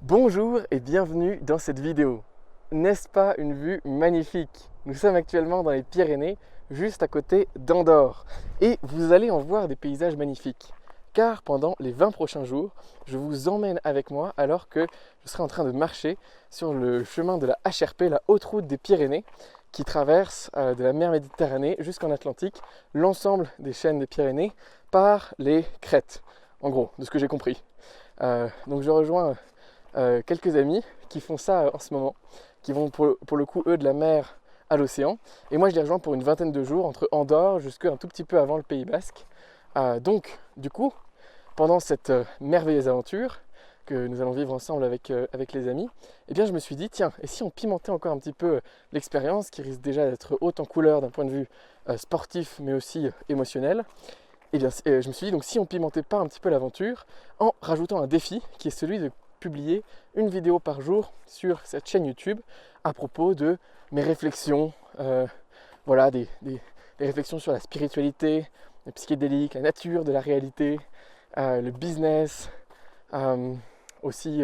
Bonjour et bienvenue dans cette vidéo. N'est-ce pas une vue magnifique? Nous sommes actuellement dans les Pyrénées, juste à côté d'Andorre. Et vous allez en voir des paysages magnifiques. Car pendant les 20 prochains jours, je vous emmène avec moi alors que je serai en train de marcher sur le chemin de la HRP, la haute route des Pyrénées, qui traverse de la mer Méditerranée jusqu'en Atlantique, l'ensemble des chaînes des Pyrénées par les crêtes. En gros, de ce que j'ai compris. Donc je rejoins quelques amis qui font ça en ce moment, qui vont pour le coup, eux, de la mer à l'océan. Et moi, je les rejoins pour une vingtaine de jours, entre Andorre jusqu'à un tout petit peu avant le Pays Basque. Donc, du coup, pendant cette merveilleuse aventure que nous allons vivre ensemble avec les amis, eh bien, je me suis dit, tiens, et si on pimentait encore un petit peu l'expérience, qui risque déjà d'être haute en couleur d'un point de vue sportif, mais aussi émotionnel. Eh bien, je me suis dit, donc si on pimentait pas un petit peu l'aventure, en rajoutant un défi, qui est celui de publier une vidéo par jour sur cette chaîne YouTube à propos de mes réflexions, voilà, des réflexions sur la spiritualité, le psychédélique, la nature de la réalité, le business, aussi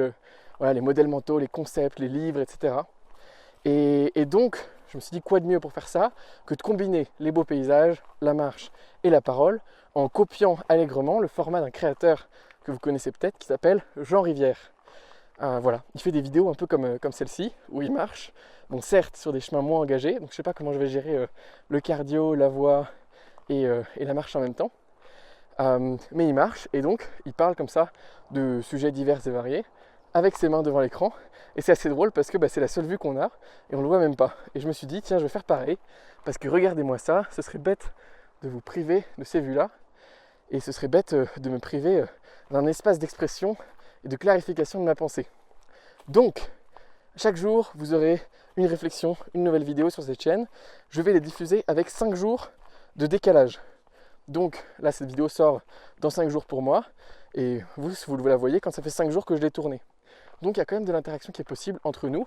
voilà, les modèles mentaux, les concepts, les livres, etc. Et donc, je me suis dit, quoi de mieux pour faire ça que de combiner les beaux paysages, la marche et la parole en copiant allègrement le format d'un créateur que vous connaissez peut-être qui s'appelle Jean Rivière. Voilà, il fait des vidéos un peu comme celle-ci, où il marche. Bon, certes, sur des chemins moins engagés, donc je ne sais pas comment je vais gérer le cardio, la voix et la marche en même temps. Mais il marche, et donc il parle comme ça de sujets divers et variés, avec ses mains devant l'écran. Et c'est assez drôle parce que c'est la seule vue qu'on a, et on ne le voit même pas. Et je me suis dit, tiens, je vais faire pareil, parce que regardez-moi ça, ce serait bête de vous priver de ces vues-là, et ce serait bête de me priver d'un espace d'expression et de clarification de ma pensée. Donc, chaque jour, vous aurez une réflexion, une nouvelle vidéo sur cette chaîne. Je vais les diffuser avec 5 jours de décalage. Donc là, cette vidéo sort dans 5 jours pour moi, et vous la voyez quand ça fait 5 jours que je l'ai tournée. Donc il y a quand même de l'interaction qui est possible entre nous,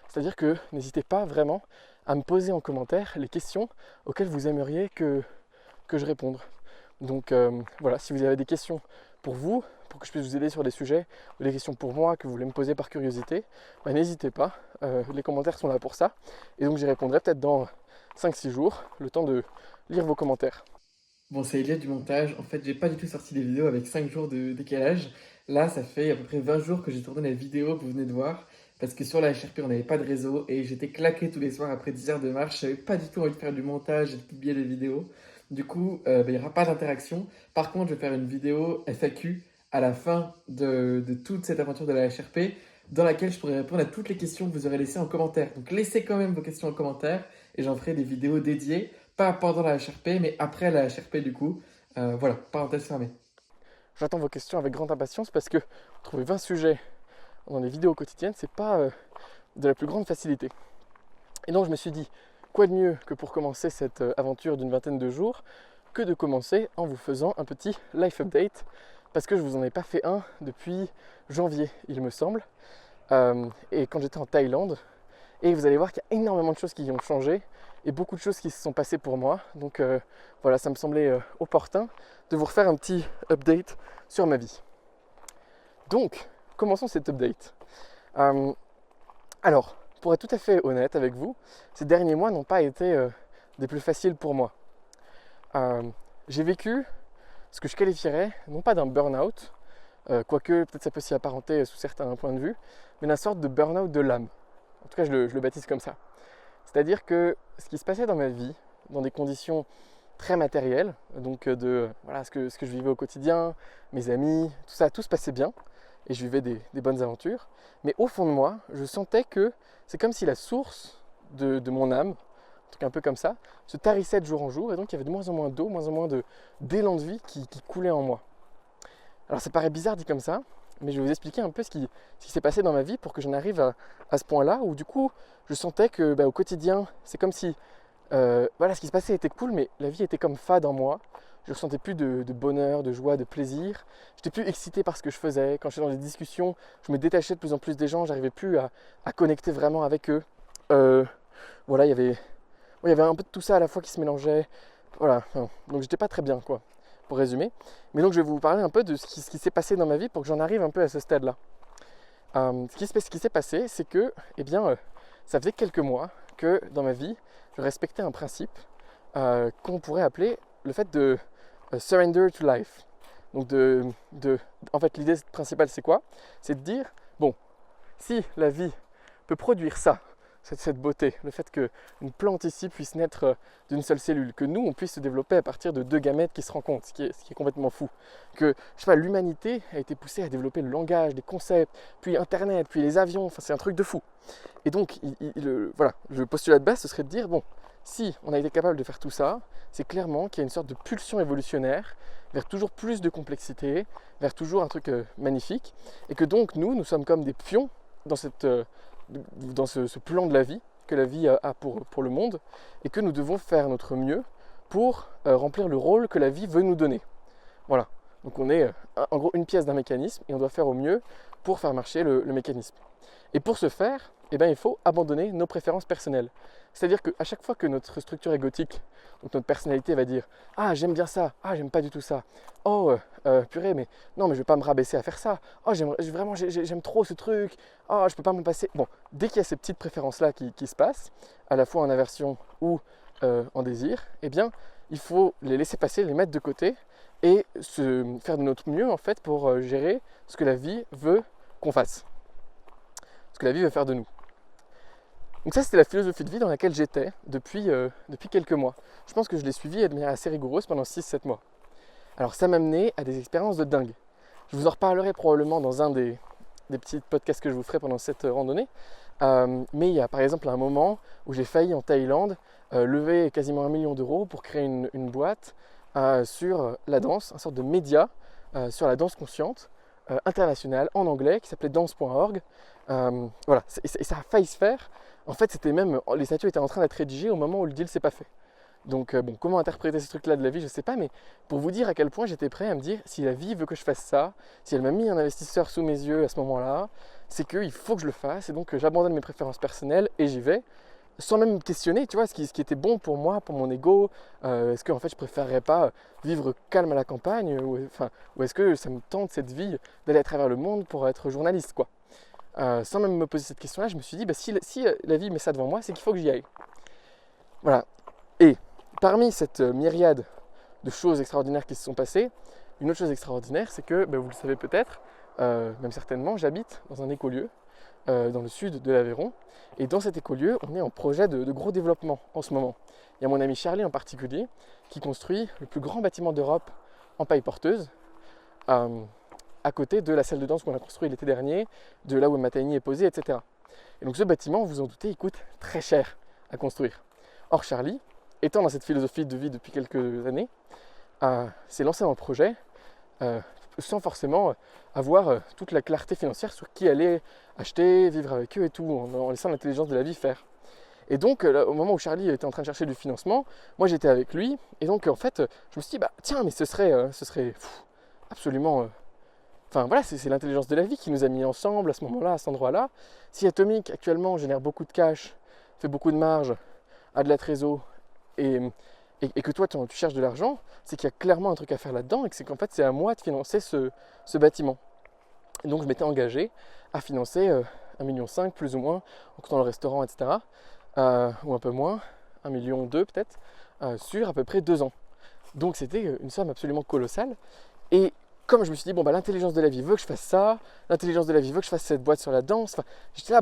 c'est-à-dire que n'hésitez pas vraiment à me poser en commentaire les questions auxquelles vous aimeriez que je réponde. Donc voilà, si vous avez des questions pour vous, pour que je puisse vous aider sur des sujets, ou des questions pour moi que vous voulez me poser par curiosité, n'hésitez pas, les commentaires sont là pour ça, et donc j'y répondrai peut-être dans 5-6 jours, le temps de lire vos commentaires. Bon, c'est Eliade du montage. En fait, j'ai pas du tout sorti des vidéos avec 5 jours de décalage. Là, ça fait à peu près 20 jours que j'ai tourné la vidéo que vous venez de voir. Parce que sur la HRP, on n'avait pas de réseau et j'étais claqué tous les soirs après 10 heures de marche. J'avais pas du tout envie de faire du montage et de publier des vidéos. Du coup, il n'y aura pas d'interaction. Par contre, je vais faire une vidéo FAQ à la fin de toute cette aventure de la HRP dans laquelle je pourrai répondre à toutes les questions que vous aurez laissées en commentaire. Donc, laissez quand même vos questions en commentaire et j'en ferai des vidéos dédiées pas pendant la HRP, mais après la HRP du coup. Voilà, parenthèse fermée. J'attends vos questions avec grande impatience parce que trouver 20 sujets dans les vidéos quotidiennes, c'est pas de la plus grande facilité. Et donc je me suis dit, quoi de mieux que pour commencer cette aventure d'une vingtaine de jours, que de commencer en vous faisant un petit life update, parce que je vous en ai pas fait un depuis janvier, il me semble. Et quand j'étais en Thaïlande, et vous allez voir qu'il y a énormément de choses qui ont changé et beaucoup de choses qui se sont passées pour moi. Donc voilà, ça me semblait opportun de vous refaire un petit update sur ma vie. Donc, commençons cet update. Alors, pour être tout à fait honnête avec vous, ces derniers mois n'ont pas été des plus faciles pour moi. J'ai vécu ce que je qualifierais non pas d'un burn-out, quoique peut-être ça peut s'y apparenter sous certains points de vue, mais d'une sorte de burn-out de l'âme. En tout cas, je le baptise comme ça. C'est-à-dire que ce qui se passait dans ma vie, dans des conditions très matérielles, donc voilà, ce que je vivais au quotidien, mes amis, tout ça, tout se passait bien, et je vivais des bonnes aventures. Mais au fond de moi, je sentais que c'est comme si la source de mon âme, un truc un peu comme ça, se tarissait de jour en jour, et donc il y avait de moins en moins d'eau, moins en moins d'élan de vie qui coulait en moi. Alors ça paraît bizarre dit comme ça, mais je vais vous expliquer un peu ce qui s'est passé dans ma vie pour que j'en arrive à ce point-là où du coup je sentais que au quotidien c'est comme si voilà, ce qui se passait était cool, mais la vie était comme fade en moi. Je ne ressentais plus de bonheur, de joie, de plaisir. J'étais plus excité par ce que je faisais. Quand j'étais dans des discussions, je me détachais de plus en plus des gens, j'arrivais plus à connecter vraiment avec eux. Voilà, il y avait un peu de tout ça à la fois qui se mélangeait. Voilà, donc j'étais pas très bien quoi, pour résumer. Mais donc je vais vous parler un peu de ce qui s'est passé dans ma vie pour que j'en arrive un peu à ce stade-là. Ce qui s'est passé, c'est que, ça faisait quelques mois que dans ma vie, je respectais un principe qu'on pourrait appeler le fait de surrender to life. Donc en fait, l'idée principale, c'est quoi? C'est de dire, bon, si la vie peut produire ça, cette beauté, le fait qu'une plante ici puisse naître d'une seule cellule, que nous, on puisse se développer à partir de deux gamètes qui se rencontrent, ce qui est complètement fou. Que, je sais pas, l'humanité a été poussée à développer le langage, des concepts, puis Internet, puis les avions, enfin c'est un truc de fou. Et donc, voilà, le postulat de base, ce serait de dire, bon, si on a été capable de faire tout ça, c'est clairement qu'il y a une sorte de pulsion évolutionnaire vers toujours plus de complexité, vers toujours un truc magnifique, et que donc nous sommes comme des pions dans ce plan de la vie que la vie a pour le monde, et que nous devons faire notre mieux pour remplir le rôle que la vie veut nous donner. Voilà, donc on est en gros une pièce d'un mécanisme et on doit faire au mieux pour faire marcher le mécanisme. Et pour ce faire, il faut abandonner nos préférences personnelles. C'est-à-dire qu'à chaque fois que notre structure égotique, donc notre personnalité va dire « Ah, j'aime bien ça, ah, j'aime pas du tout ça, oh, purée, mais non, mais je vais pas me rabaisser à faire ça, oh, j'aime trop ce truc, oh, je peux pas m'en passer. » Bon, dès qu'il y a ces petites préférences-là qui se passent, à la fois en aversion ou en désir, il faut les laisser passer, les mettre de côté et se faire de notre mieux en fait pour gérer ce que la vie veut qu'on fasse, ce que la vie veut faire de nous. Donc ça, c'était la philosophie de vie dans laquelle j'étais depuis quelques mois. Je pense que je l'ai suivie de manière assez rigoureuse pendant 6-7 mois. Alors ça m'a mené à des expériences de dingue. Je vous en reparlerai probablement dans un des petits podcasts que je vous ferai pendant cette randonnée. Mais il y a par exemple un moment où j'ai failli en Thaïlande lever quasiment 1 million d'euros pour créer une boîte sur la danse, une sorte de média sur la danse consciente internationale en anglais qui s'appelait dance.org. Voilà, et ça a failli se faire. En fait, les statuts étaient en train d'être rédigés au moment où le deal s'est pas fait. Donc bon, comment interpréter ce truc-là de la vie, je ne sais pas, mais pour vous dire à quel point j'étais prêt à me dire, si la vie veut que je fasse ça, si elle m'a mis un investisseur sous mes yeux à ce moment-là, c'est qu'il faut que je le fasse, et donc j'abandonne mes préférences personnelles et j'y vais, sans même me questionner, tu vois, ce qui était bon pour moi, pour mon ego, est-ce que en fait je préférerais pas vivre calme à la campagne, ou est-ce que ça me tente cette vie d'aller à travers le monde pour être journaliste, quoi. Sans même me poser cette question-là, je me suis dit, si la vie met ça devant moi, c'est qu'il faut que j'y aille. Voilà. Et parmi cette myriade de choses extraordinaires qui se sont passées, une autre chose extraordinaire, c'est que, vous le savez peut-être, même certainement, j'habite dans un écolieu dans le sud de l'Aveyron. Et dans cet écolieu, on est en projet de gros développement en ce moment. Il y a mon ami Charlie en particulier qui construit le plus grand bâtiment d'Europe en paille porteuse, à côté de la salle de danse qu'on a construite l'été dernier, de là où ma tiny est posée, etc. Et donc ce bâtiment, vous en doutez, il coûte très cher à construire. Or Charlie, étant dans cette philosophie de vie depuis quelques années, s'est lancé dans le projet sans forcément avoir toute la clarté financière sur qui allait acheter, vivre avec eux et tout, en laissant l'intelligence de la vie faire. Et donc, au moment où Charlie était en train de chercher du financement, moi j'étais avec lui, et donc en fait, je me suis dit, tiens, mais ce serait absolument... Enfin voilà, c'est l'intelligence de la vie qui nous a mis ensemble à ce moment-là, à cet endroit-là. Si Atomic actuellement génère beaucoup de cash, fait beaucoup de marge, a de la trésor, et que toi tu cherches de l'argent, c'est qu'il y a clairement un truc à faire là-dedans, et que c'est qu'en fait c'est à moi de financer ce bâtiment. Et donc je m'étais engagé à financer 1,5 million plus ou moins, en comptant le restaurant, etc. Ou un peu moins, 1,2 million peut-être, sur à peu près 2 ans. Donc c'était une somme absolument colossale. Et comme je me suis dit, l'intelligence de la vie veut que je fasse ça, l'intelligence de la vie veut que je fasse cette boîte sur la danse, j'étais là,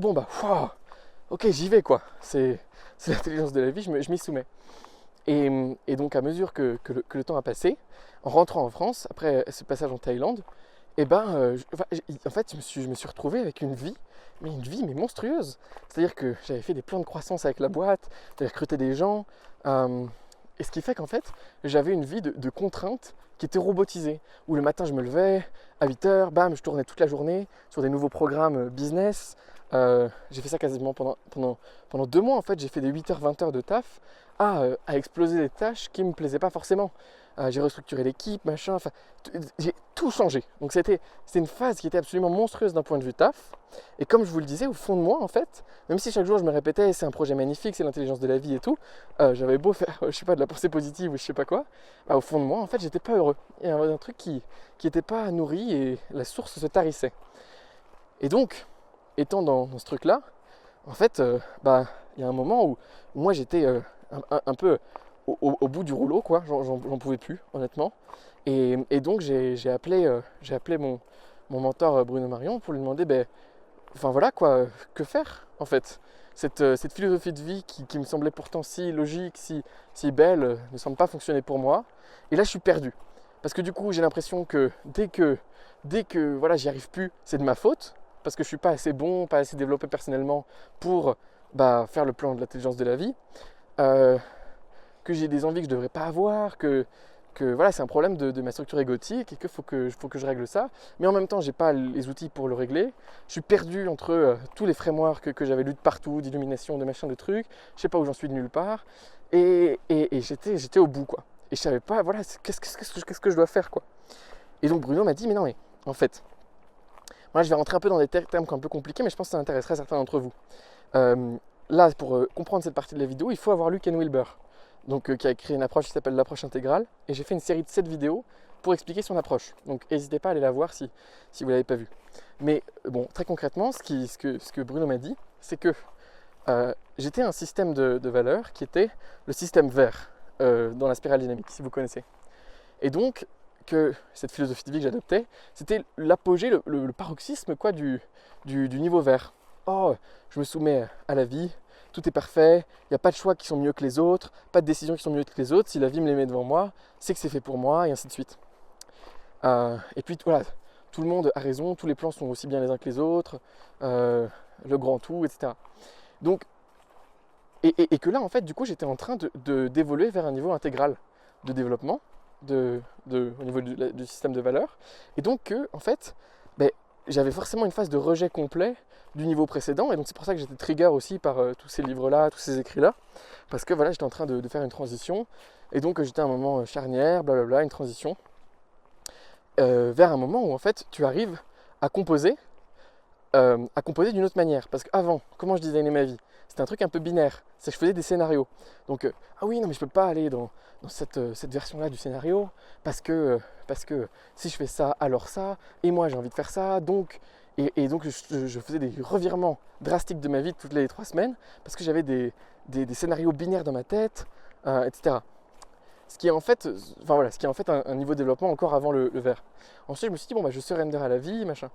ok, j'y vais quoi. C'est l'intelligence de la vie, je m'y soumets. Et donc à mesure que le temps a passé, en rentrant en France, après ce passage en Thaïlande, en fait je me suis retrouvé avec une vie mais monstrueuse. C'est-à-dire que j'avais fait des plans de croissance avec la boîte, j'avais recruté des gens, et ce qui fait qu'en fait j'avais une vie de contraintes qui était robotisée, où le matin je me levais à 8h, je tournais toute la journée sur des nouveaux programmes business. J'ai fait ça quasiment pendant 2 mois en fait, j'ai fait des 8h, 20h de taf à exploser des tâches qui ne me plaisaient pas forcément. J'ai restructuré l'équipe, j'ai tout changé. Donc c'était une phase qui était absolument monstrueuse d'un point de vue taf. Et comme je vous le disais, au fond de moi en fait, même si chaque jour je me répétais c'est un projet magnifique, c'est l'intelligence de la vie et tout, j'avais beau faire, je sais pas, de la pensée positive ou je sais pas quoi, au fond de moi en fait j'étais pas heureux. Il y avait un truc qui était pas nourri et la source se tarissait. Et donc, étant dans ce truc-là, en fait, il y a un moment où moi j'étais un peu au bout du rouleau, quoi. J'en pouvais plus, honnêtement. Et donc j'ai appelé mon mentor Bruno Marion pour lui demander, enfin voilà quoi, que faire en fait. Cette philosophie de vie qui me semblait pourtant si logique, si belle, ne semble pas fonctionner pour moi. Et là je suis perdu. Parce que du coup j'ai l'impression que dès que voilà, j'y arrive plus, c'est de ma faute. Parce que je suis pas assez bon, pas assez développé personnellement pour faire le plan de l'intelligence de la vie. Que j'ai des envies que je devrais pas avoir, que voilà, c'est un problème de ma structure égotique et qu'il faut que je règle ça. Mais en même temps, j'ai pas les outils pour le régler. Je suis perdu entre tous les frameworks que j'avais lus de partout, d'illumination, de machin, de trucs. Je sais pas où j'en suis de nulle part. Et j'étais au bout, quoi. Et je savais pas, voilà, qu'est-ce que je dois faire, quoi. Et donc Bruno m'a dit, mais non, mais en fait, moi je vais rentrer un peu dans des termes un peu compliqués, mais je pense que ça intéresserait certains d'entre vous. Là, pour comprendre cette partie de la vidéo, il faut avoir lu Ken Wilber. Donc, qui a créé une approche qui s'appelle l'approche intégrale. Et j'ai fait une série de 7 vidéos pour expliquer son approche. Donc n'hésitez pas à aller la voir si vous ne l'avez pas vue. Mais bon, très concrètement, ce que Bruno m'a dit, c'est que j'étais un système de valeurs qui était le système vert dans la spirale dynamique, si vous connaissez. Et donc, que cette philosophie de vie que j'adoptais, c'était l'apogée, le paroxysme quoi, du niveau vert. Oh, je me soumets à la vie, tout est parfait, il n'y a pas de choix qui sont mieux que les autres, pas de décisions qui sont mieux que les autres, si la vie me les met devant moi, c'est que c'est fait pour moi, et ainsi de suite. Et puis voilà, tout le monde a raison, tous les plans sont aussi bien les uns que les autres, le grand tout, etc. Donc, et que là, en fait, du coup, j'étais en train d'évoluer vers un niveau intégral de développement, au niveau du système de valeurs, et donc en fait, j'avais forcément une phase de rejet complet du niveau précédent, et donc c'est pour ça que j'étais trigger aussi par tous ces livres-là, tous ces écrits-là, parce que voilà, j'étais en train de faire une transition, et donc j'étais à un moment charnière, blablabla, une transition, vers un moment où en fait tu arrives à composer d'une autre manière. Parce qu'avant, comment je designais ma vie? C'était un truc un peu binaire, c'est que je faisais des scénarios. Donc, ah oui, non mais je peux pas aller dans cette version-là du scénario, parce que si je fais ça, alors ça, et moi j'ai envie de faire ça, donc... Et donc je faisais des revirements drastiques de ma vie toutes les 3 semaines, parce que j'avais des scénarios binaires dans ma tête, etc. Ce qui est en fait, un niveau de développement encore avant le vert. Ensuite, je me suis dit, je surrender à la vie, machin.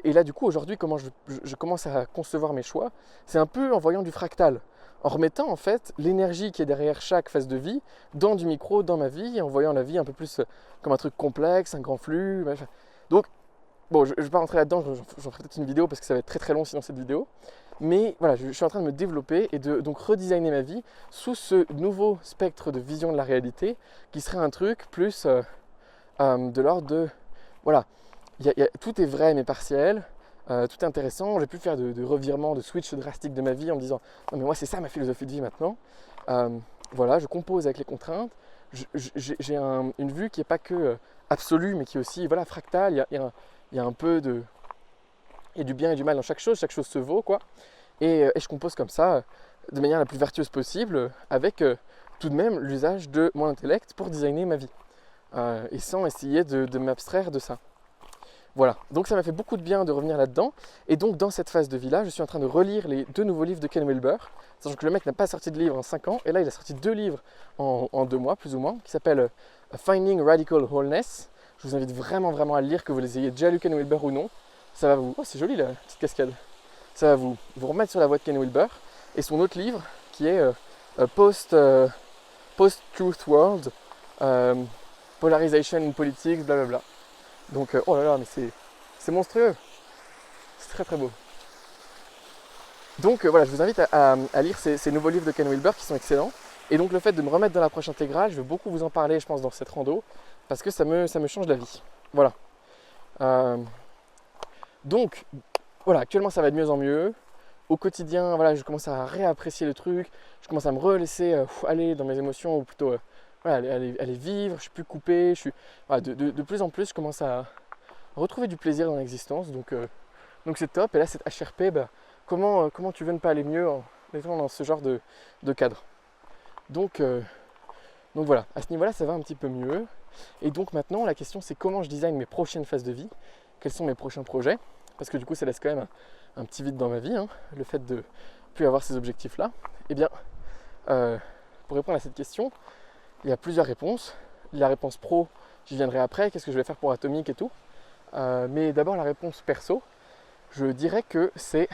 Et là, du coup, aujourd'hui, comment je commence à concevoir mes choix, c'est un peu en voyant du fractal. En remettant, en fait, l'énergie qui est derrière chaque phase de vie dans du micro, dans ma vie, et en voyant la vie un peu plus comme un truc complexe, un grand flux, machin. Donc, bon, je ne vais pas rentrer là-dedans, j'en ferai peut-être une vidéo parce que ça va être très très long sinon cette vidéo. Mais voilà, je suis en train de me développer et de donc redesigner ma vie sous ce nouveau spectre de vision de la réalité qui serait un truc plus de l'ordre de... Voilà, tout est vrai mais partiel, tout est intéressant, j'ai pu faire de revirements, de switch drastiques de ma vie en me disant non mais moi c'est ça ma philosophie de vie maintenant. Voilà, je compose avec les contraintes, j'ai une vue qui n'est pas que absolue mais qui est aussi voilà, fractale, il y a un peu de... Il y a du bien et du mal dans chaque chose se vaut quoi. Et je compose comme ça, de manière la plus vertueuse possible, avec tout de même l'usage de mon intellect pour designer ma vie. Et sans essayer de m'abstraire de ça. Voilà, donc ça m'a fait beaucoup de bien de revenir là-dedans. Et donc dans cette phase de vie-là, je suis en train de relire les 2 nouveaux livres de Ken Wilber, sachant que le mec n'a pas sorti de livre en 5 ans, et là il a sorti 2 livres en 2 mois, plus ou moins, qui s'appellent Finding Radical Wholeness. Je vous invite vraiment à le lire, que vous les ayez déjà lu Ken Wilber ou non. Ça va vous... Oh, c'est joli la petite cascade. Ça va vous remettre sur la voie de Ken Wilber. Et son autre livre, qui est Post-Truth World, Polarization in Politics, blablabla. Donc, oh là là, mais c'est monstrueux. C'est très très beau. Donc voilà, je vous invite à lire ces nouveaux livres de Ken Wilber qui sont excellents. Et donc le fait de me remettre dans l'approche intégrale, je vais beaucoup vous en parler, je pense, dans cette rando, parce que ça me change la vie. Voilà. Donc, voilà, actuellement ça va de mieux en mieux. Au quotidien, voilà, je commence à réapprécier le truc, je commence à me relaisser aller dans mes émotions, ou plutôt voilà, aller vivre, je suis plus coupé, voilà, de plus en plus je commence à retrouver du plaisir dans l'existence, donc c'est top. Et là cette HRP, comment tu veux ne pas aller mieux en étant dans ce genre de cadre. Donc voilà, à ce niveau-là ça va un petit peu mieux. Et donc maintenant la question c'est comment je design mes prochaines phases de vie, quels sont mes prochains projets. parce que du coup ça laisse quand même un petit vide dans ma vie, hein, le fait de plus avoir ces objectifs-là. Eh bien, pour répondre à cette question, il y a plusieurs réponses. La réponse pro, j'y viendrai après, qu'est-ce que je vais faire pour Atomic et tout. Mais d'abord la réponse perso, je dirais que c'est...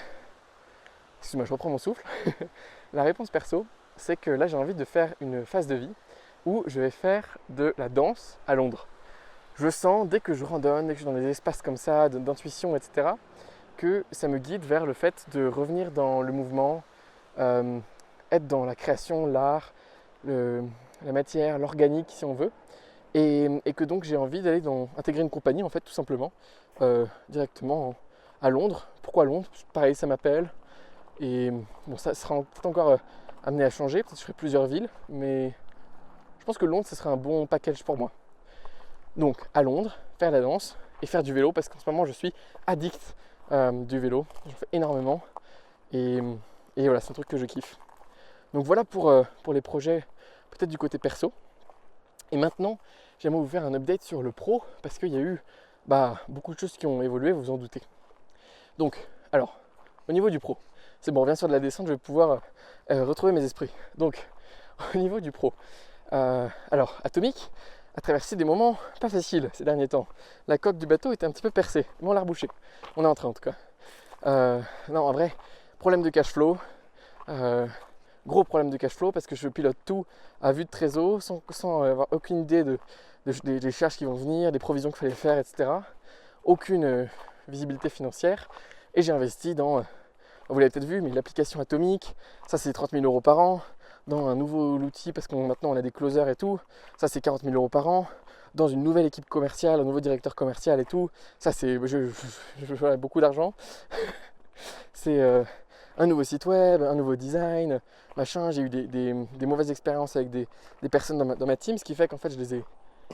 Excuse-moi, je reprends mon souffle. La réponse perso, c'est que là j'ai envie de faire une phase de vie où je vais faire de la danse à Londres. Je sens, dès que je randonne, dès que je suis dans des espaces comme ça, d'intuition, etc., que ça me guide vers le fait de revenir dans le mouvement, être dans la création, l'art, la matière, l'organique si on veut, et que donc j'ai envie d'aller intégrer une compagnie en fait tout simplement, directement à Londres. Pourquoi Londres? Pareil, ça m'appelle, et bon, ça sera peut-être encore amené à changer, peut-être que je ferai plusieurs villes, mais je pense que Londres ce serait un bon package pour moi. Donc à Londres, faire la danse et faire du vélo, parce qu'en ce moment je suis addict du vélo, j'en fais énormément, et voilà, c'est un truc que je kiffe. Donc voilà pour les projets peut-être du côté perso. Et maintenant, j'aimerais vous faire un update sur le pro, parce qu'il y a eu beaucoup de choses qui ont évolué, vous vous en doutez. Donc, alors, au niveau du pro, c'est bon, on revient sur de la descente, je vais pouvoir retrouver mes esprits. Donc, au niveau du pro, alors, Atomic a traversé des moments pas faciles ces derniers temps. La coque du bateau était un petit peu percée, mais on l'a rebouché. On est en train en tout cas. Non, en vrai, problème de cash flow. Gros problème de cash flow parce que je pilote tout à vue de trésor sans avoir aucune idée des charges qui vont venir, des provisions qu'il fallait faire, etc. Aucune visibilité financière. Et j'ai investi dans, vous l'avez peut-être vu, mais l'application Atomic, ça c'est 30 000 € par an. Dans un nouveau outil, parce que maintenant on a des closers et tout, ça c'est 40 000 € par an. Dans une nouvelle équipe commerciale, un nouveau directeur commercial et tout, ça c'est beaucoup d'argent. C'est un nouveau site web, un nouveau design, machin. J'ai eu des mauvaises expériences avec des personnes dans ma team, ce qui fait qu'en fait je les ai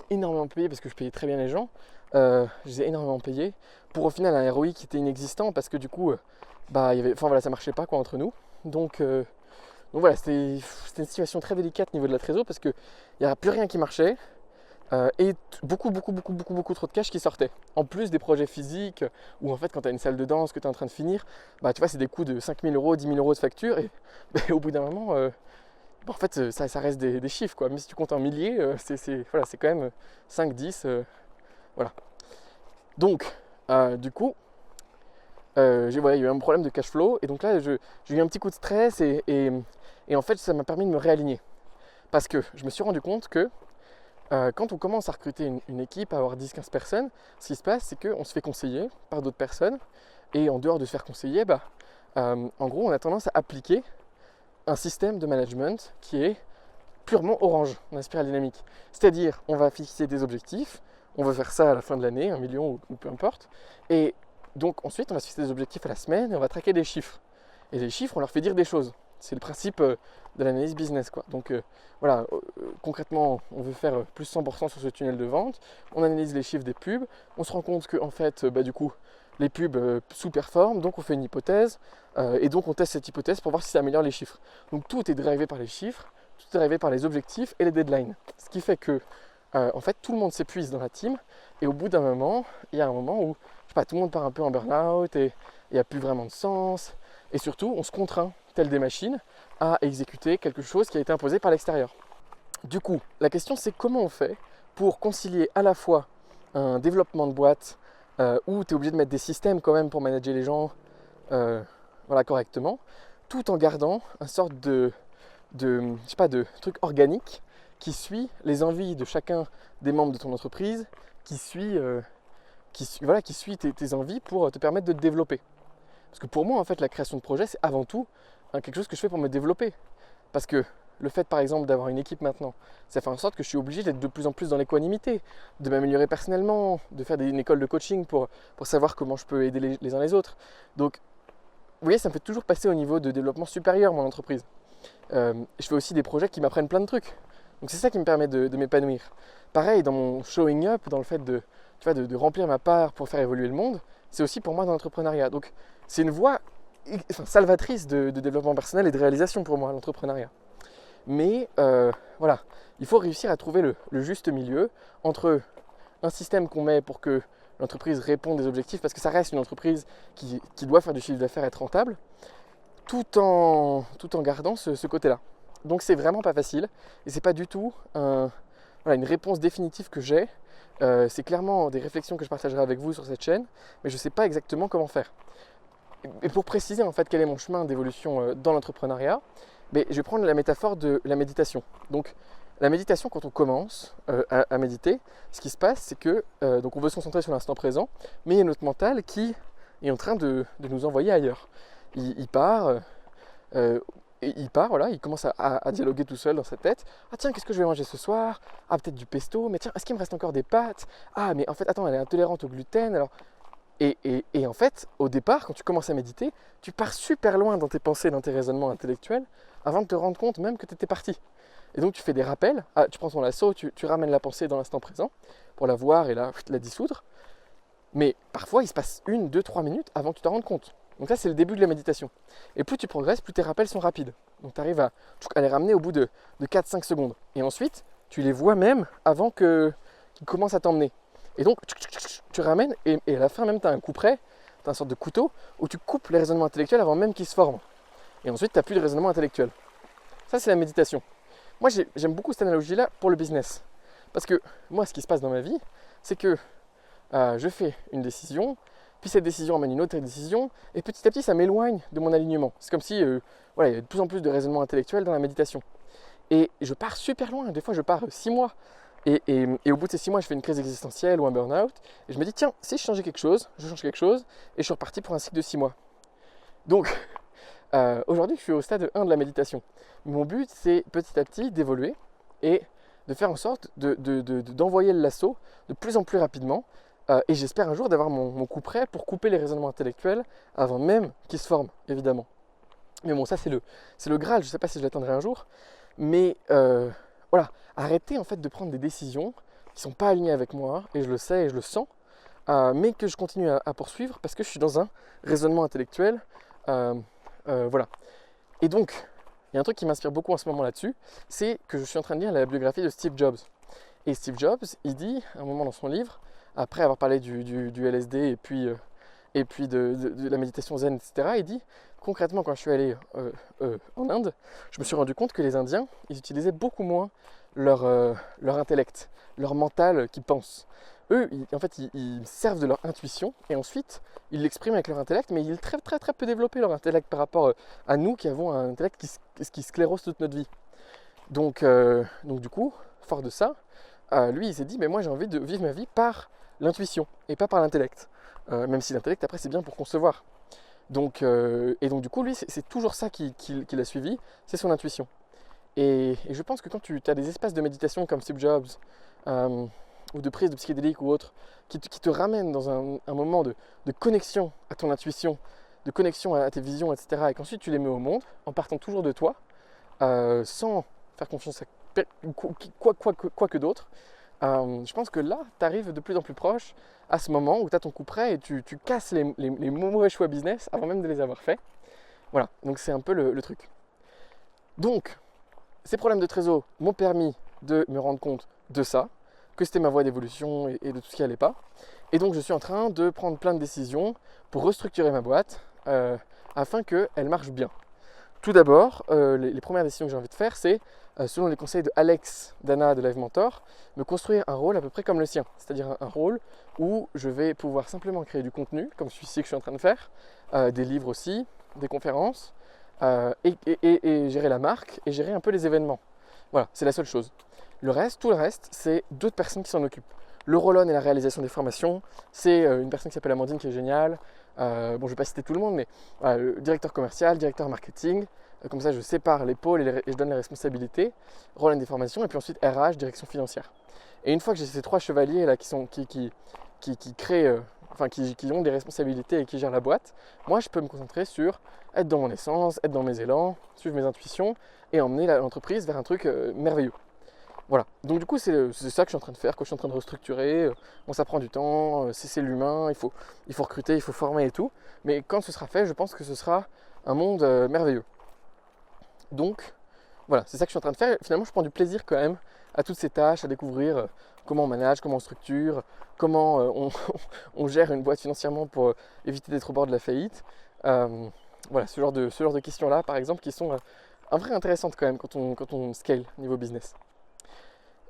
énormément payés parce que je payais très bien les gens. Je les ai énormément payés pour au final un ROI qui était inexistant parce que du coup, ça marchait pas quoi entre nous. Donc voilà, c'était une situation très délicate au niveau de la trésor parce qu'il n'y avait plus rien qui marchait et beaucoup trop de cash qui sortait. En plus des projets physiques où en fait quand tu as une salle de danse que tu es en train de finir, tu vois c'est des coûts de 5 000 €, 10 000 € de facture et au bout d'un moment, en fait ça reste des chiffres quoi. Même si tu comptes en milliers, c'est quand même 5, 10, voilà. Donc du coup, il y a eu un problème de cash flow et donc là j'ai eu un petit coup de stress et en fait ça m'a permis de me réaligner parce que je me suis rendu compte que quand on commence à recruter une équipe, à avoir 10-15 personnes, ce qui se passe c'est qu'on se fait conseiller par d'autres personnes et en dehors de se faire conseiller, en gros on a tendance à appliquer un système de management qui est purement orange dans la spirale dynamique. C'est-à-dire on va fixer des objectifs, on veut faire ça à la fin de l'année, 1 million ou peu importe, et donc ensuite on va se fixer des objectifs à la semaine et on va traquer des chiffres. Et les chiffres on leur fait dire des choses. C'est le principe de l'analyse business quoi. Donc concrètement on veut faire plus 100% sur ce tunnel de vente, on analyse les chiffres des pubs, on se rend compte que en fait du coup les pubs sous-performent, donc on fait une hypothèse et donc on teste cette hypothèse pour voir si ça améliore les chiffres. Donc tout est drivé par les chiffres, tout est drivé par les objectifs et les deadlines. Ce qui fait que en fait tout le monde s'épuise dans la team et au bout d'un moment, il y a un moment où tout le monde part un peu en burn-out et il n'y a plus vraiment de sens et surtout on se contraint telles des machines à exécuter quelque chose qui a été imposé par l'extérieur. Du coup, la question c'est comment on fait pour concilier à la fois un développement de boîte où tu es obligé de mettre des systèmes quand même pour manager les gens correctement, tout en gardant une sorte de truc organique qui suit les envies de chacun des membres de ton entreprise, qui suit tes envies pour te permettre de te développer. Parce que pour moi, en fait, la création de projet, c'est avant tout quelque chose que je fais pour me développer. Parce que le fait, par exemple, d'avoir une équipe maintenant, ça fait en sorte que je suis obligé d'être de plus en plus dans l'équanimité, de m'améliorer personnellement, de faire une école de coaching pour savoir comment je peux aider les uns les autres. Donc, vous voyez, ça me fait toujours passer au niveau de développement supérieur, mon entreprise. Je fais aussi des projets qui m'apprennent plein de trucs. Donc c'est ça qui me permet de m'épanouir. Pareil, dans mon showing up, dans le fait de remplir ma part pour faire évoluer le monde, c'est aussi pour moi dans l'entrepreneuriat. Donc c'est une voie salvatrice de développement personnel et de réalisation pour moi, l'entrepreneuriat. Mais il faut réussir à trouver le juste milieu entre un système qu'on met pour que l'entreprise réponde des objectifs, parce que ça reste une entreprise qui doit faire du chiffre d'affaires, être rentable, tout en gardant ce côté-là. Donc c'est vraiment pas facile, et c'est pas du tout une réponse définitive que j'ai. C'est clairement des réflexions que je partagerai avec vous sur cette chaîne, mais je ne sais pas exactement comment faire. Et pour préciser en fait quel est mon chemin d'évolution dans l'entrepreneuriat, je vais prendre la métaphore de la méditation. Donc la méditation, quand on commence à méditer, ce qui se passe, c'est que donc on veut se concentrer sur l'instant présent, mais il y a notre mental qui est en train de nous envoyer ailleurs. Il part, voilà, il commence à dialoguer tout seul dans sa tête. Ah tiens, qu'est-ce que je vais manger ce soir? Ah, peut-être du pesto, mais tiens, est-ce qu'il me reste encore des pâtes? Ah, mais en fait, attends, elle est intolérante au gluten, alors... Et en fait, au départ, quand tu commences à méditer, tu pars super loin dans tes pensées, dans tes raisonnements intellectuels, avant de te rendre compte même que tu étais parti. Et donc tu fais des rappels, tu prends ton lasso, tu ramènes la pensée dans l'instant présent, pour la voir et la dissoudre. Mais parfois, il se passe 1, 2, 3 minutes avant que tu t'en rendes compte. Donc ça, c'est le début de la méditation. Et plus tu progresses, plus tes rappels sont rapides. Donc tu arrives à les ramener au bout de 4-5 secondes. Et ensuite, tu les vois même avant qu'ils commencent à t'emmener. Et donc, tu ramènes, et à la fin même, tu as un coup près, tu as une sorte de couteau, où tu coupes les raisonnements intellectuels avant même qu'ils se forment. Et ensuite, tu n'as plus de raisonnement intellectuel. Ça, c'est la méditation. Moi, j'aime beaucoup cette analogie-là pour le business. Parce que moi, ce qui se passe dans ma vie, c'est que je fais une décision, puis cette décision amène une autre décision, et petit à petit, ça m'éloigne de mon alignement. C'est comme si il y avait de plus en plus de raisonnement intellectuel dans la méditation. Et je pars super loin. Des fois, je pars 6 mois. Et au bout de ces 6 mois, je fais une crise existentielle ou un burn-out. Et je me dis, tiens, si je changeais quelque chose, je change quelque chose. Et je suis reparti pour un cycle de 6 mois. Donc, aujourd'hui, je suis au stade 1 de la méditation. Mon but, c'est petit à petit d'évoluer et de faire en sorte d'envoyer le lasso de plus en plus rapidement. Et j'espère un jour d'avoir mon coup prêt pour couper les raisonnements intellectuels avant même qu'ils se forment, évidemment. Mais bon, ça, c'est le Graal. Je ne sais pas si je l'atteindrai un jour. Mais voilà, arrêtez en fait de prendre des décisions qui ne sont pas alignées avec moi, et je le sais et je le sens, mais que je continue à poursuivre parce que je suis dans un raisonnement intellectuel. Voilà. Et donc, il y a un truc qui m'inspire beaucoup en ce moment là-dessus, c'est que je suis en train de lire la biographie de Steve Jobs. Et Steve Jobs, il dit, à un moment dans son livre, après avoir parlé du LSD et puis de la méditation zen, etc., il dit, concrètement, quand je suis allé en Inde, je me suis rendu compte que les Indiens, ils utilisaient beaucoup moins leur intellect, leur mental qui pense. Eux, ils servent de leur intuition et ensuite, ils l'expriment avec leur intellect, mais ils très très très peu développé leur intellect par rapport à nous qui avons un intellect qui sclérose toute notre vie. Donc du coup, fort de ça, lui, il s'est dit, mais moi j'ai envie de vivre ma vie par l'intuition et pas par l'intellect. Même si l'intellect, après, c'est bien pour concevoir. Donc du coup, lui, c'est toujours ça qu'il a suivi, c'est son intuition. Et je pense que quand tu as des espaces de méditation comme Steve Jobs, ou de prise de psychédélique ou autre, qui te ramènent dans un moment de connexion à ton intuition, de connexion à tes visions, etc., et qu'ensuite tu les mets au monde, en partant toujours de toi, sans faire confiance à quoi que d'autre, je pense que là, tu arrives de plus en plus proche à ce moment où tu as ton coup prêt et tu casses les mauvais choix business avant même de les avoir faits. Voilà, donc c'est un peu le truc. Donc, ces problèmes de trésor m'ont permis de me rendre compte de ça, que c'était ma voie d'évolution et de tout ce qui n'allait pas. Et donc je suis en train de prendre plein de décisions pour restructurer ma boîte afin qu'elle marche bien. Tout d'abord, les premières décisions que j'ai envie de faire, c'est, selon les conseils de Alex Dana de Live Mentor, me construire un rôle à peu près comme le sien. C'est-à-dire un rôle où je vais pouvoir simplement créer du contenu, comme celui-ci que je suis en train de faire, des livres aussi, des conférences, et gérer la marque et gérer un peu les événements. Voilà, c'est la seule chose. Tout le reste, c'est d'autres personnes qui s'en occupent. Le roll-on et la réalisation des formations, c'est une personne qui s'appelle Amandine qui est géniale. Je ne vais pas citer tout le monde, mais le directeur commercial, directeur marketing, comme ça je sépare les pôles et je donne les responsabilités, roll-on des formations, et puis ensuite RH, direction financière. Et une fois que j'ai ces 3 chevaliers là qui créent, qui ont des responsabilités et qui gèrent la boîte, moi je peux me concentrer sur être dans mon essence, être dans mes élans, suivre mes intuitions et emmener l'entreprise vers un truc merveilleux. Voilà, donc du coup c'est ça que je suis en train de faire, que je suis en train de restructurer. Bon, ça prend du temps, c'est l'humain, il faut recruter, il faut former et tout. Mais quand ce sera fait, je pense que ce sera un monde merveilleux. Donc voilà, c'est ça que je suis en train de faire. Finalement, je prends du plaisir quand même à toutes ces tâches, à découvrir comment on manage, comment on structure, comment on gère une boîte financièrement pour éviter d'être au bord de la faillite. Voilà, ce genre de questions-là, par exemple, qui sont un vrai intéressantes quand même quand on scale niveau business.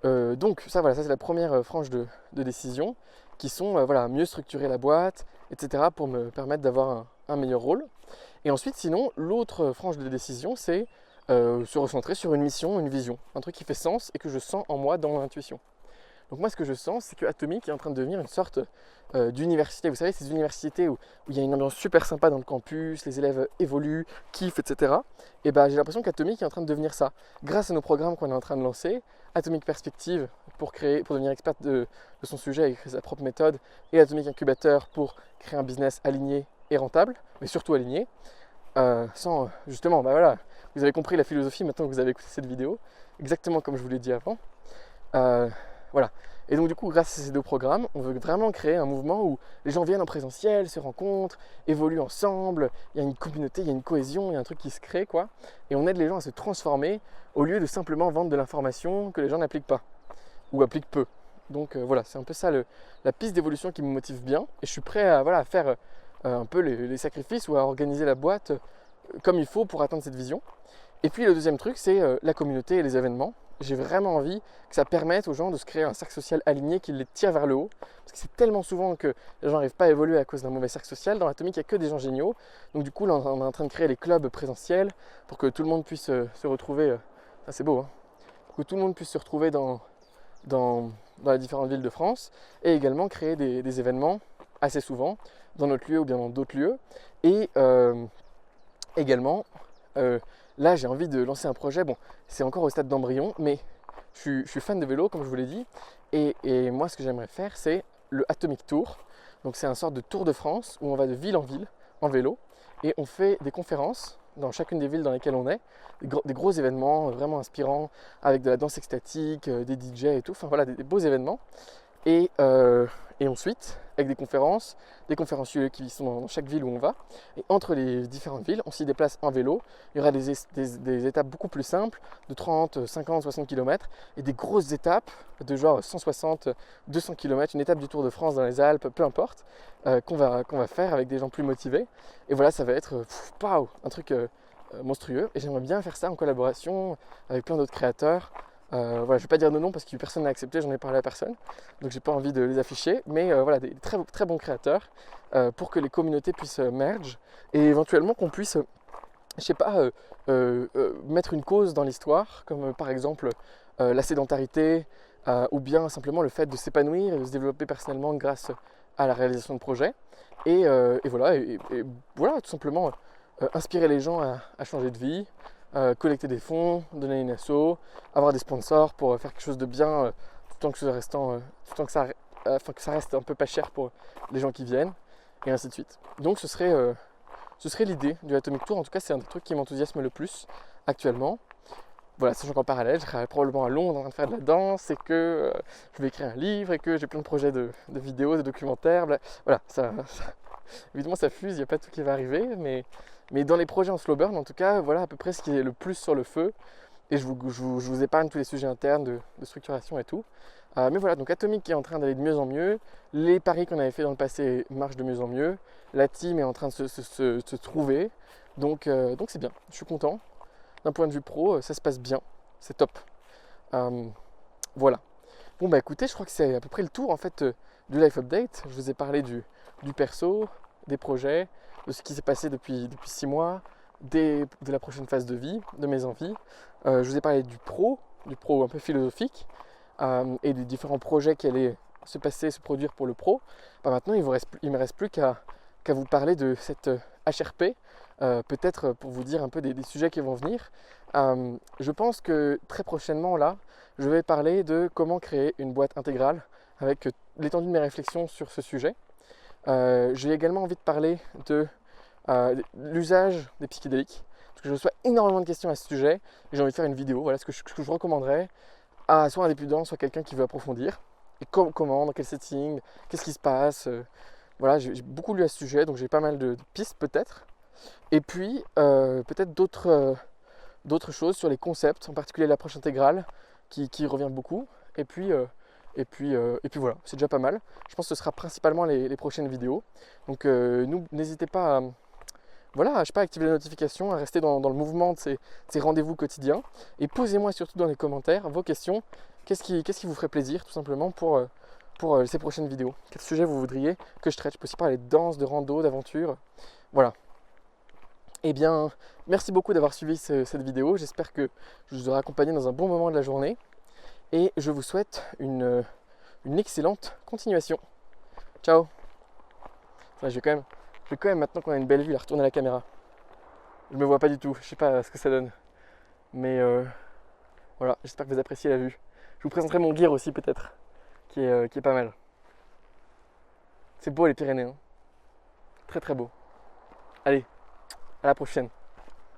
Donc ça, voilà, ça c'est la première frange de décision, qui sont voilà, mieux structurer la boîte, etc. pour me permettre d'avoir un meilleur rôle. Et ensuite, sinon, l'autre frange de décision, c'est se recentrer sur une mission, une vision, un truc qui fait sens et que je sens en moi dans mon intuition. Donc moi, ce que je sens, c'est que Atomic est en train de devenir une sorte d'université. Vous savez, ces universités où il y a une ambiance super sympa dans le campus, les élèves évoluent, kiffent, etc. Et ben, j'ai l'impression qu'Atomic est en train de devenir ça. Grâce à nos programmes qu'on est en train de lancer, Atomic Perspective pour devenir expert de son sujet et créer sa propre méthode, et Atomic Incubateur pour créer un business aligné et rentable, mais surtout aligné. Sans justement, bah voilà, vous avez compris la philosophie maintenant que vous avez écouté cette vidéo, exactement comme je vous l'ai dit avant. Voilà. Et donc du coup, grâce à ces deux programmes, on veut vraiment créer un mouvement où les gens viennent en présentiel, se rencontrent, évoluent ensemble, il y a une communauté, il y a une cohésion, il y a un truc qui se crée, quoi. Et on aide les gens à se transformer au lieu de simplement vendre de l'information que les gens n'appliquent pas ou appliquent peu. Donc voilà, c'est un peu ça la piste d'évolution qui me motive bien. Et je suis prêt à, voilà, à faire un peu les sacrifices ou à organiser la boîte comme il faut pour atteindre cette vision. Et puis le deuxième truc, c'est la communauté et les événements. J'ai vraiment envie que ça permette aux gens de se créer un cercle social aligné qui les tire vers le haut. Parce que c'est tellement souvent que les gens n'arrivent pas à évoluer à cause d'un mauvais cercle social. Dans Atomic, il n'y a que des gens géniaux. Donc du coup, là, on est en train de créer les clubs présentiels pour que tout le monde puisse se retrouver. Ça, c'est beau, hein, pour que tout le monde puisse se retrouver dans les différentes villes de France. Et également créer des événements assez souvent dans notre lieu ou bien dans d'autres lieux. Et également... là, j'ai envie de lancer un projet. Bon, c'est encore au stade d'embryon, mais je suis fan de vélo, comme je vous l'ai dit. Et moi, ce que j'aimerais faire, c'est le Atomic Tour. Donc, c'est un sorte de tour de France où on va de ville en vélo. Et on fait des conférences dans chacune des villes dans lesquelles on est. Des gros événements vraiment inspirants, avec de la danse extatique, des DJ et tout. Enfin, voilà, des beaux événements. Et ensuite, avec des conférenciers qui sont dans chaque ville où on va. Et entre les différentes villes, on s'y déplace en vélo. Il y aura des étapes beaucoup plus simples, de 30, 50, 60 km, et des grosses étapes de genre 160, 200 km, une étape du Tour de France dans les Alpes, peu importe, qu'on va faire avec des gens plus motivés. Et voilà, ça va être un truc monstrueux. Et j'aimerais bien faire ça en collaboration avec plein d'autres créateurs. Voilà, je ne vais pas dire de nom parce que personne n'a accepté, j'en ai parlé à personne, donc j'ai pas envie de les afficher, mais voilà, des très, très bons créateurs pour que les communautés puissent merge et éventuellement qu'on puisse, je sais pas, mettre une cause dans l'histoire, comme par exemple la sédentarité ou bien simplement le fait de s'épanouir et de se développer personnellement grâce à la réalisation de projets. Et voilà, tout simplement inspirer les gens à changer de vie. Collecter des fonds, donner une asso, avoir des sponsors pour faire quelque chose de bien tout en que ça reste un peu pas cher pour les gens qui viennent et ainsi de suite. Donc ce serait l'idée du Atomic Tour. En tout cas, c'est un des trucs qui m'enthousiasme le plus actuellement. Voilà, sachant qu'en parallèle, je serai probablement à Londres en train de faire de la danse et que je vais écrire un livre et que j'ai plein de projets de vidéos, de documentaires. Voilà, évidemment ça fuse, il n'y a pas tout qui va arriver, mais dans les projets en slow burn, en tout cas, voilà à peu près ce qui est le plus sur le feu. Et je vous épargne tous les sujets internes de structuration et tout. Mais voilà, donc Atomic est en train d'aller de mieux en mieux. Les paris qu'on avait fait dans le passé marchent de mieux en mieux. La team est en train de se trouver. Donc c'est bien, je suis content. D'un point de vue pro, ça se passe bien. C'est top. Voilà. Bon bah écoutez, je crois que c'est à peu près le tour en fait du life update. Je vous ai parlé du perso, des projets, de ce qui s'est passé depuis 6 mois, de la prochaine phase de vie, de mes envies. Je vous ai parlé du pro un peu philosophique et des différents projets qui allaient se produire pour le pro. Bah maintenant, il ne me reste plus qu'à vous parler de cette HRP, peut-être pour vous dire un peu des sujets qui vont venir. Je pense que très prochainement, là, je vais parler de comment créer une boîte intégrale avec l'étendue de mes réflexions sur ce sujet. J'ai également envie de parler de l'usage des psychédéliques, parce que je reçois énormément de questions à ce sujet et j'ai envie de faire une vidéo, voilà ce que je recommanderais à soit un débutant, soit quelqu'un qui veut approfondir. Et comment, dans quel setting, qu'est-ce qui se passe, voilà, j'ai beaucoup lu à ce sujet, donc j'ai pas mal de pistes peut-être. Et puis peut-être d'autres d'autres choses sur les concepts, en particulier l'approche intégrale qui revient beaucoup. Et puis voilà, c'est déjà pas mal. Je pense que ce sera principalement les prochaines vidéos. Donc n'hésitez pas à, voilà, je sais pas, activer les notifications, à rester dans le mouvement de ces rendez-vous quotidiens. Et posez-moi surtout dans les commentaires vos questions. Qu'est-ce qui vous ferait plaisir tout simplement pour ces prochaines vidéos? Quel sujet vous voudriez que je traite? Je peux aussi parler de danse, de rando, d'aventure. Voilà. Eh bien, merci beaucoup d'avoir suivi cette vidéo. J'espère que je vous aurai accompagné dans un bon moment de la journée. Et je vous souhaite une excellente continuation. Ciao. Je vais quand même, maintenant qu'on a une belle vue, la retourner la caméra. Je me vois pas du tout, je sais pas ce que ça donne. Mais voilà, j'espère que vous appréciez la vue. Je vous présenterai mon gear aussi peut-être, qui est pas mal. C'est beau les Pyrénées, hein. Très très beau. Allez, à la prochaine.